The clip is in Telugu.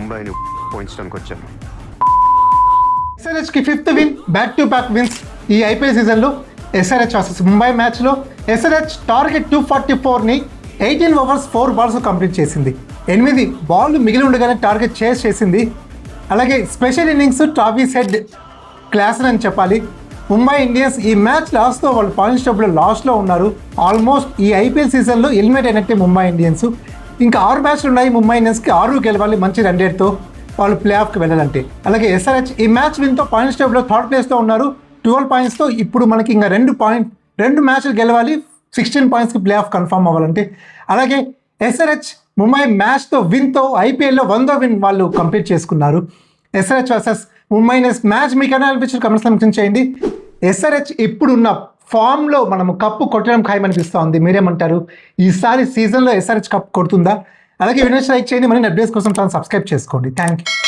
ముంబైని పోయించడానికి వచ్చాను. ఎస్ఆర్హెచ్కి 5th win, back to back wins ఈ ఐపీఎల్ సీజన్లో. ఎస్ఆర్హెచ్ వర్సెస్ ముంబై మ్యాచ్లో ఎస్ఆర్హెచ్ టార్గెట్ 244ని 18 ఓవర్స్ 4 బాల్స్ కంప్లీట్ చేసింది. 8 బాల్ మిగిలి ఉండగానే టార్గెట్ చేసింది. అలాగే special innings Travis Head class అని చెప్పాలి. ముంబై ఇండియన్స్ ఈ మ్యాచ్ లాస్ట్లో వాళ్ళు పాయింట్స్ టేబుల్లో లాస్ట్లో ఉన్నారు. ఆల్మోస్ట్ ఈ ఐపీఎల్ సీజన్లో ఎలిమినేట్ అయినట్టే ముంబై ఇండియన్స్. ఇంకా 6 మ్యాచ్లు ఉన్నాయి ముంబై ఇండియన్స్కి, 6 గెలవాలి మంచి రన్ రేట్తో వాళ్ళు ప్లే ఆఫ్కి వెళ్ళాలంటే. అలాగే ఎస్ఆర్హెచ్ ఈ మ్యాచ్ విన్తో పాయింట్స్ టేబుల్లో 3rd ప్లేస్లో ఉన్నారు 12 పాయింట్స్తో. ఇప్పుడు మనకి ఇంకా 2 మ్యాచ్లు గెలవాలి 16 పాయింట్స్కి ప్లే ఆఫ్ కన్ఫర్మ్ అవ్వాలంటే. అలాగే ఎస్ఆర్హెచ్ ముంబై మ్యాచ్తో విన్తో ఐపీఎల్లో 100వ విన్ వాళ్ళు కంప్లీట్ చేసుకున్నారు. SRH versus Mumbai Indians match మీకు ఎలా అనిపించిన కమెంట్స్లో మెన్షన్ చేయండి. ఎస్ఆర్హెచ్ ఇప్పుడున్న ఫామ్లో మనము కప్పు కొట్టడం ఖాయమనిపిస్తూ ఉంది. మీరేమంటారు? ఈసారి సీజన్లో ఎస్ఆర్హెచ్ కప్ కొడుతుందా? అలాగే వీడియోస్ లైక్ చేయండి. మరి అప్డేట్స్ కోసం సబ్స్క్రైబ్ చేసుకోండి. Thank you.